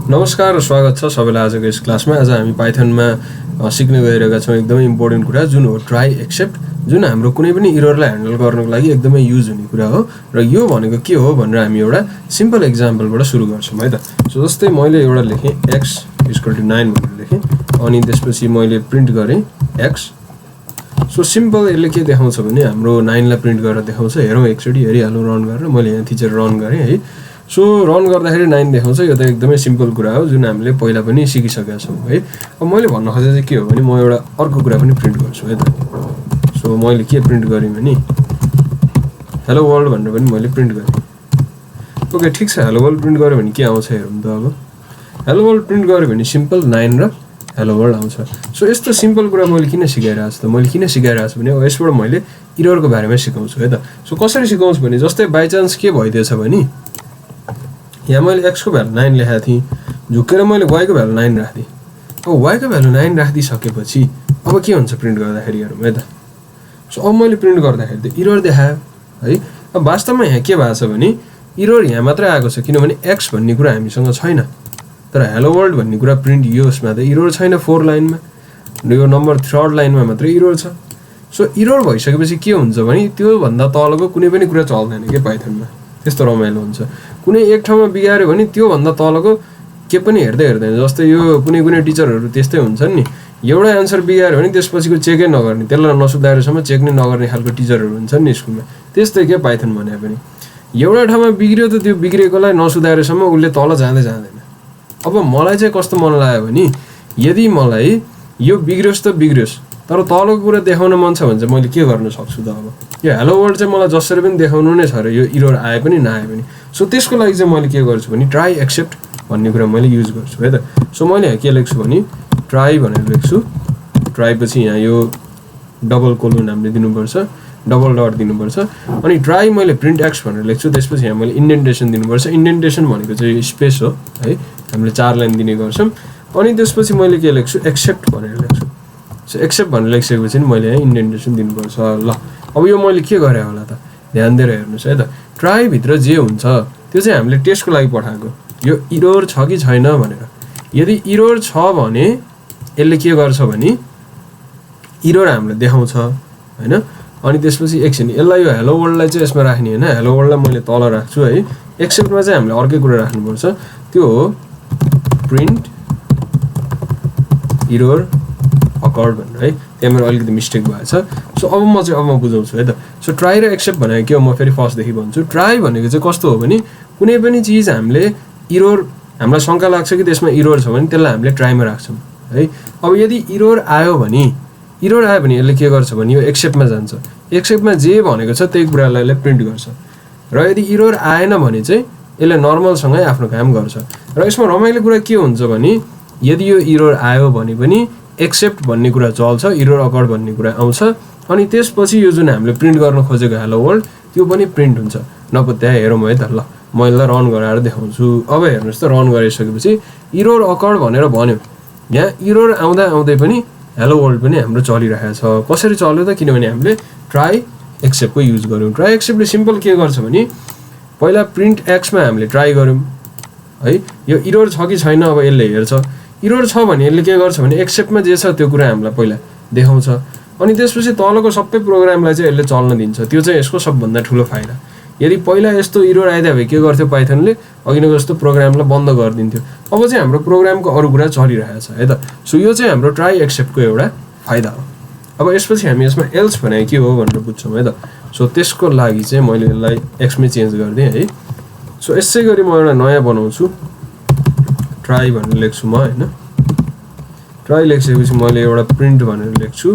नमस्कार र स्वागत छ सबैलाई आजको यस क्लासमा। आज हामी पाइथनमा सिक्ने गइरहेका छौँ एकदमै इम्पोर्टेन्ट कुरा जुन हो ट्राई एक्सेप्ट, जुन हाम्रो कुनै पनि इररलाई ह्यान्डल गर्नको लागि एकदमै युज हुने कुरा हो। र यो भनेको के हो भनेर हामी एउटा सिम्पल एक्जाम्पलबाट सुरु गर्छौँ है त। सो जस्तै मैले एउटा लेखेँ x = 9 भनेर लेखेँ, अनि त्यसपछि मैले प्रिन्ट गरेँ x। सो सिम्पल यसले के देखाउँछ भने हाम्रो 9 लाई प्रिन्ट गरेर देखाउँछ। हेरौँ एकचोटि हेरिहालौँ रन गरेर। मैले यहाँ थिचेर रन गरेँ है। सो रन गर्दाखेरि 9 देखाउँछ। यो त एकदमै सिम्पल कुरा हो जुन हामीले पहिला पनि सिकिसकेका छौँ है। अब मैले भन्न खोजेको चाहिँ के हो भने म एउटा अर्को कुरा पनि प्रिन्ट गर्छु है त। सो मैले के प्रिन्ट गरेँ भने हेलो वर्ल्ड भनेर पनि मैले प्रिन्ट गरेँ। ओके ठिक छ, हेलो वर्ल्ड प्रिन्ट गऱ्यो भने के आउँछ हेरौँ त। अब हेलो वर्ल्ड प्रिन्ट गऱ्यो भने सिम्पल 9 र हेलो वर्ल्ड आउँछ। सो यस्तो सिम्पल कुरा मैले किन सिकाइरहेको छु त? मैले किन सिकाइरहेको छु भने यसबाट मैले इररको बारेमा सिकाउँछु है त। सो कसरी सिकाउँछु भने जस्तै बाइचान्स के भइदिएछ भने यहाँ मैले x को भ्यालु 9 लेखेको थिएँ, झुकेर मैले y को भ्यालु 9 राखिदिएँ। अब y को भ्यालु 9 राखिदिइसकेपछि अब के हुन्छ प्रिन्ट गर्दाखेरि हेरौँ है त। सो अब मैले प्रिन्ट गर्दाखेरि त इरर देखायो है। अब वास्तवमा यहाँ के भएको छ भने इरर यहाँ मात्रै आएको छ, किनभने x भन्ने कुरा हामीसँग छैन। तर हेलो वर्ल्ड भन्ने कुरा प्रिन्ट यसमा त इरर छैन। 4 लाइनमा यो नम्बर 3rd लाइनमा मात्रै इरर छ। सो इरर भइसकेपछि के हुन्छ भने त्योभन्दा तलको कुनै पनि कुरा चल्दैन के पाइथनमा। त्यस्तो रमाइलो हुन्छ। कुनै एक ठाउँमा बिगार्यो भने त्योभन्दा तलको के पनि हेर्दै हेर्दैन। जस्तै यो कुनै टिचरहरू त्यस्तै हुन्छन् नि, एउटा एन्सर बिगार्यो भने त्यसपछिको चेकै नगर्ने, त्यसलाई नसुधारेसम्म चेक नै नगर्ने खालको टिचरहरू हुन्छन् नि स्कुलमा। त्यस्तै के पाइथन भने पनि एउटा ठाउँमा बिग्रियो त त्यो बिग्रेकोलाई नसुधारेसम्म उसले तल जाँदैन। अब मलाई चाहिँ कस्तो मन लाग्यो भने यदि मलाई यो बिग्रियोस् त बिग्रियोस्, तर तलको कुरा देखाउन मन छ भने चाहिँ मैले के गर्न सक्छु त। अब यो हेलो वर्ल्ड चाहिँ मलाई जसरी पनि देखाउनु नै छ र यो इरर आए पनि नआए पनि। सो त्यसको लागि चाहिँ मैले के गर्छु भने ट्राई एक्सेप्ट भन्ने कुरा मैले युज गर्छु है त। सो मैले यहाँ के लेख्छु भने ट्राई भनेर लेख्छु। ट्राई पछि यहाँ यो डबल कोलन हामीले दिनुपर्छ, डबल डट दिनुपर्छ। अनि ट्राई मैले प्रिन्ट एक्स भनेर लेख्छु। त्यसपछि यहाँ मैले इन्डेन्टेसन दिनुपर्छ। इन्डेन्टेसन भनेको चाहिँ स्पेस हो है, हामीले 4 लाइन दिने गर्छौँ। अनि त्यसपछि मैले के लेख्छु एक्सेप्ट भनेर लेख्छु। सो एक्सेप्ट भनेर लेखिसकेपछि मैले यहाँ इन्डेन्टेसन दिनुपर्छ। ल अब यो मैले के गरेँ होला त, ध्यान दिएर हेर्नुहोस् है त। ट्राईभित्र जे हुन्छ त्यो चाहिँ हामीले टेस्टको लागि पठाएको, यो इरर छ कि छैन भनेर। यदि इरर छ भने यसले के गर्छ भने इरर हामीलाई देखाउँछ होइन। अनि त्यसपछि एकछिन यसलाई यो हेलो वर्ल्डलाई चाहिँ यसमा राख्ने होइन, हेलो वर्ल्डलाई मैले तल राख्छु है। एक्सेप्टमा चाहिँ हामीले अर्कै कुरा राख्नुपर्छ, त्यो हो प्रिन्ट इरर अकर्ड भनेर है। त्यहाँ मेरो अलिकति मिस्टेक भएछ। सो अब म बुझाउँछु है त। सो ट्राई र एक्सेप्ट भनेको के हो म फेरि फर्स्टदेखि भन्छु। ट्राई भनेको चाहिँ कस्तो हो भने कुनै पनि चिज हामीले इरर हामीलाई शङ्का लाग्छ कि त्यसमा इरर छ भने त्यसलाई हामीले ट्राईमा राख्छौँ है। अब यदि इरर आयो भने यसले के गर्छ भने यो एक्सेप्टमा जान्छ। एक्सेप्टमा जे भनेको छ त्यही कुरालाई प्रिन्ट गर्छ। र यदि इरर आएन भने चाहिँ यसले नर्मलसँगै आफ्नो काम गर्छ। र यसमा रमाइलो कुरा के हुन्छ भने यदि यो इरर आयो भने पनि एक्सेप्ट भन्ने कुरा चल्छ, इरर अकर्ड भन्ने कुरा आउँछ। अनि त्यसपछि यो जुन हामीले प्रिन्ट गर्न खोजेको हेलो वर्ल्ड त्यो पनि प्रिन्ट हुन्छ। नपत्या हेरौँ है त। ल म यसलाई रन गराएर देखाउँछु। अब हेर्नुहोस् त, रन गरिसकेपछि इरर अकर्ड भनेर भन्यो। यहाँ इरर आउँदै पनि हेलो वर्ल्ड पनि हाम्रो चलिरहेको छ। कसरी चल्यो त? किनभने हामीले ट्राई एक्सेप्टको युज गऱ्यौँ। ट्राई एक्सेप्टले सिम्पल के गर्छ भने पहिला प्रिन्ट एक्समा हामीले ट्राई गऱ्यौँ है, यो इरर छ कि छैन अब यसले हेर्छ। इरर छ भने यसले के गर्छ भने एक्सेप्टमा जे छ त्यो कुरा हामीलाई पहिला देखाउँछ। अनि त्यसपछि तलको सबै प्रोग्रामलाई चाहिँ यसले चल्न दिन्छ। त्यो चाहिँ यसको सबभन्दा ठुलो फाइदा। यदि पहिला यस्तो इरर आइदियो भए के गर्थ्यो पाइथनले, अघिको जस्तो प्रोग्रामलाई बन्द गरिदिन्थ्यो। अब चाहिँ हाम्रो प्रोग्रामको अरू कुरा चलिरहेछ है त। सो यो चाहिँ हाम्रो ट्राई एक्सेप्टको एउटा फाइदा हो। अब यसपछि हामी यसमा एल्स भनेको के हो भनेर बुझ्छौँ है त। सो त्यसको लागि चाहिँ मैले यसलाई एक्समै चेन्ज गरिदिएँ है। सो यसै गरी म एउटा नयाँ बनाउँछु, ट्राई भनेर लेख्छु म होइन। ट्राई लेखिसकेपछि मैले एउटा प्रिन्ट भनेर लेख्छु,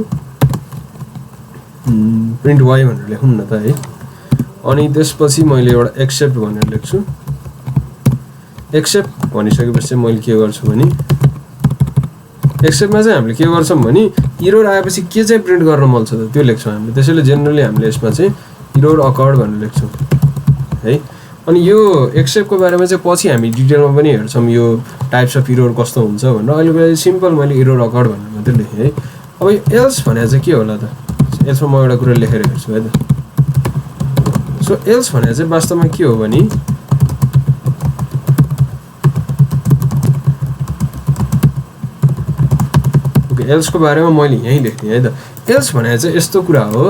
प्रिन्ट वाइ भनेर लेखौँ न त है। अनि त्यसपछि मैले एउटा एक्सेप्ट भनेर लेख्छु। एक्सेप्ट भनिसकेपछि चाहिँ मैले के गर्छु भने एक्सेप्टमा चाहिँ हामीले के गर्छौँ भने इरर आएपछि के चाहिँ प्रिन्ट गर्न मन छ त त्यो लेख्छौँ हामीले। त्यसैले जेनरली हामीले यसमा चाहिँ इरर अकर्ड भनेर लेख्छौँ है। अनि यो एक्सेप्टको बारेमा चाहिँ पछि हामी डिटेलमा पनि हेर्छौँ यो टाइप्स अफ इरर कस्तो हुन्छ भनेर। अहिले सिम्पल मैले इरर अकर्ड भनेर मात्रै लेखेँ है। अब यो एल्स भने चाहिँ के होला त? यसमा म एउटा कुरा लेखेर हेर्छु है त। सो एल्स भने चाहिँ वास्तवमा के हो भने एल्सको बारेमा मैले यहीँ लेख्दिएँ है त। एल्स भने चाहिँ यस्तो कुरा हो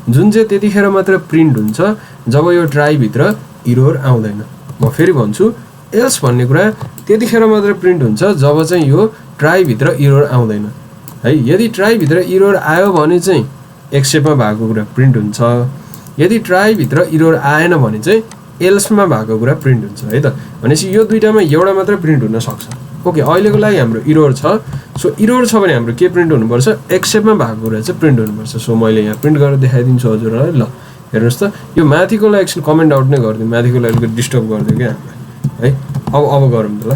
जुन चाहिँ त्यतिखेर मात्र प्रिन्ट हुन्छ जब यो ट्राईभित्र इरोर आउँदैन। म फेरि भन्छु, एल्स भन्ने कुरा त्यतिखेर मात्र प्रिन्ट हुन्छ जब चाहिँ यो ट्राईभित्र इरोर आउँदैन है। यदि ट्राईभित्र इरोर आयो भने चाहिँ एक्सेप्टमा भएको कुरा प्रिन्ट हुन्छ, यदि ट्राईभित्र इरोर आएन भने चाहिँ एल्समा भएको कुरा प्रिन्ट हुन्छ है त। भनेपछि यो दुईटामा एउटा मात्र प्रिन्ट हुन सक्छ। ओके, अहिलेको लागि हाम्रो इरोर छ। सो इरोर छ भने हाम्रो के प्रिन्ट हुनुपर्छ, एक्सेप्टमा भएको कुरा चाहिँ प्रिन्ट हुनुपर्छ। सो मैले यहाँ प्रिन्ट गरेर देखाइदिन्छु हजुरहरूलाई। ल हेर्नुहोस् त, यो माथिको लागि एकछिन कमेन्ट आउट नै गरिदिउँ, माथिको लागि अलिकति डिस्टर्ब गरिदियो क्या हामीलाई है। अब गरौँ त ल।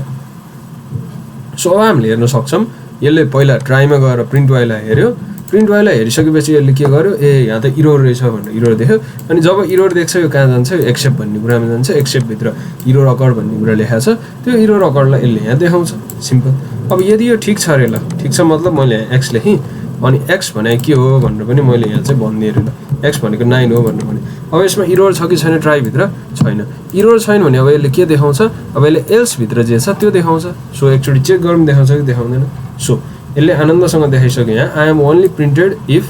सो अब हामीले हेर्न सक्छौँ, यसले पहिला ट्राईमा गएर प्रिन्ट वाइलाई हेऱ्यो, प्रिन्ट वाइलाई हेरिसकेपछि यसले के गर्यो, ए यहाँ त इरोर रहेछ भनेर इरोर देख्यो। अनि जब इरोर देख्छ यो कहाँ जान्छ, यो एक्सेप्ट भन्ने कुरामा जान्छ। एक्सेप्टभित्र इरोर अकर्ड भन्ने कुरा लेखाएको छ, त्यो इरोर अकर्डलाई यसले यहाँ देखाउँछ। सिम्पल। अब यदि यो ठिक छ अरे, ल ठिक छ मतलब मैले यहाँ एक्स लेखेँ, अनि एक्स भने के हो भनेर पनि मैले यहाँ चाहिँ भनिदिएँ अरे। ल एक्स भनेको 9 हो भनेर भने अब यसमा इरोर छ कि छैन, ट्राईभित्र छैन। इरोर छैन भने अब यसले के देखाउँछ, अब यसले एल्सभित्र जे छ त्यो देखाउँछ। सो एकचोटि चेक गरौँ देखाउँछ कि देखाउँदैन। सो यसले आनन्दसँग देखाइसक्यो यहाँ, I am only printed if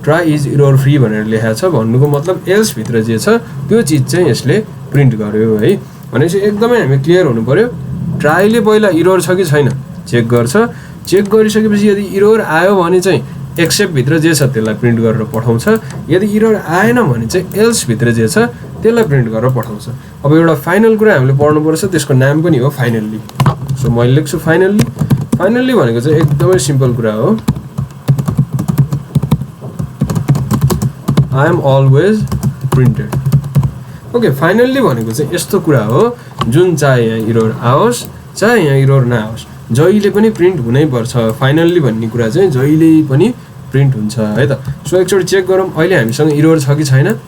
try is error free भनेर लेखाएको छ। भन्नुको मतलब एल्सभित्र जे छ त्यो चिज चाहिँ यसले प्रिन्ट गर्यो है। भनेपछि एकदमै हामी क्लियर हुनु पऱ्यो, ट्राईले पहिला इरोर छ कि छैन चेक गर्छ, चेक गरिसकेपछि यदि इरोर आयो भने चाहिँ एक्सेप्टभित्र जे छ त्यसलाई प्रिन्ट गरेर पठाउँछ, यदि इरोर आएन भने चाहिँ एल्सभित्र जे छ त्यसलाई प्रिन्ट गरेर पठाउँछ। अब एउटा फाइनल कुरा हामीले पढ्नुपर्छ, त्यसको नाम पनि हो फाइनल्ली। सो मैले लेख्छु फाइनल्ली। फाइनल्ली भनेको चाहिँ एकदमै सिम्पल कुरा हो, I am always printed. Okay, finally भनेको चाहिँ यस्तो कुरा हो जुन चाहे यहाँ इरोर आओस् चाहे यहाँ इरोर नआओस् जहिले पनि प्रिन्ट हुनैपर्छ। फाइनल्ली भन्ने कुरा चाहिँ जहिले पनि प्रिन्ट हुन्छ है त। सो एकचोटि चेक गरौँ अहिले हामीसँग इरोर छ कि छैन।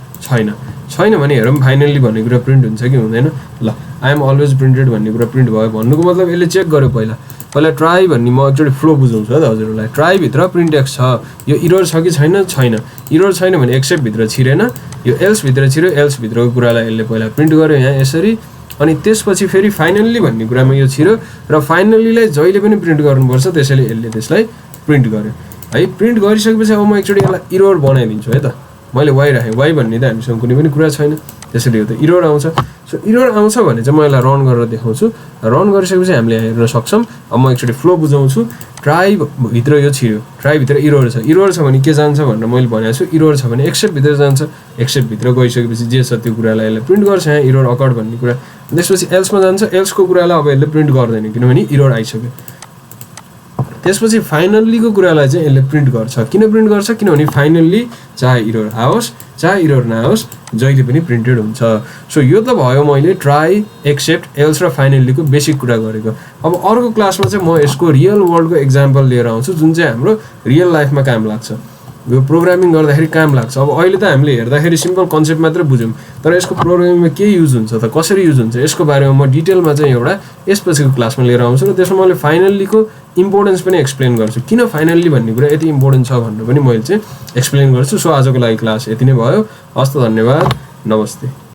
छैन भने हेरौँ फाइनल्ली भन्ने कुरा प्रिन्ट हुन्छ कि हुँदैन। ल आई एम अलवेज प्रिन्टेड भन्ने कुरा प्रिन्ट भयो। भन्नुको मतलब यसले चेक गर्यो पहिला ट्राई भन्ने म एकचोटि फ्लो बुझाउँछु है त हजुरहरूलाई। ट्राईभित्र प्रिन्ट एक्स छ, यो इरोर छ कि छैन, छैन। इरोर छैन भने एक्सेप्टभित्र छिरेन, यो एल्सभित्र छिर्यो, एल्सभित्रको कुरालाई यसले पहिला प्रिन्ट गर्यो यहाँ यसरी। अनि त्यसपछि फेरि फाइनल्ली भन्ने कुरामा यो छिर्यो र फाइनल्लीलाई जहिले पनि प्रिन्ट गर्नुपर्छ, त्यसैले यसले त्यसलाई प्रिन्ट गर्यो है। प्रिन्ट गरिसकेपछि अब म एकचोटि यसलाई इरोर बनाइदिन्छु है त। मैले वाइ राखेँ, वाइ भन्ने त हामीसँग कुनै पनि कुरा छैन, त्यसैले यो त इरोर आउँछ। सो इरोर आउँछ भने चाहिँ म यसलाई रन गरेर देखाउँछु। रन गरिसकेपछि हामीले यहाँ हेर्न सक्छौँ। अब म एकचोटि फ्लो बुझाउँछु। ट्राईभित्र यो छिर्यो, ट्राईभित्र इरोर छ, इरोर छ भने के जान्छ भनेर मैले भनेको छु, इरोर छ भने एक्सेप्टभित्र जान्छ। एक्सेप्टभित्र गइसकेपछि जे छ त्यो कुरालाई यसले प्रिन्ट गर्छ यहाँ इरोर अकर्ड भन्ने कुरा। त्यसपछि एल्समा जान्छ, एल्सको कुरालाई अब यसले प्रिन्ट गर्दैन किनभने इरोर आइसक्यो। त्यसपछि फाइनल्लीको कुरालाई चाहिँ यसले प्रिन्ट गर्छ। किन प्रिन्ट गर्छ, किनभने फाइनल्ली चाहे इरोर आओस् चाहे इरोर नआओस् जहिले पनि प्रिन्टेड हुन्छ। सो यो त भयो मैले ट्राई, एक्सेप्ट, एल्स र फाइनल्लीको बेसिक कुरा गरेको। अब अर्को क्लासमा चाहिँ म यसको रियल वर्ल्डको एक्जाम्पल लिएर आउँछु जुन चाहिँ हाम्रो रियल लाइफमा काम लाग्छ, यो प्रोग्रामिङ गर्दाखेरि काम लाग्छ। अब अहिले त हामीले हेर्दाखेरि सिम्पल कन्सेप्ट मात्र बुझ्यौँ, तर यसको प्रोग्रामिङमा के युज हुन्छ त, कसरी युज हुन्छ यसको बारेमा म डिटेलमा चाहिँ एउटा यसपछिको क्लासमा लिएर आउँछु र त्यसमा मैले फाइनल्लीको इम्पोर्टेन्स पनि एक्सप्लेन गर्छु, किन फाइनल्ली भन्ने कुरा यति इम्पोर्टेन्ट छ भनेर पनि मैले चाहिँ एक्सप्लेन गर्छु। सो आजको लागि क्लास यति नै भयो। हस्त, धन्यवाद, नमस्ते।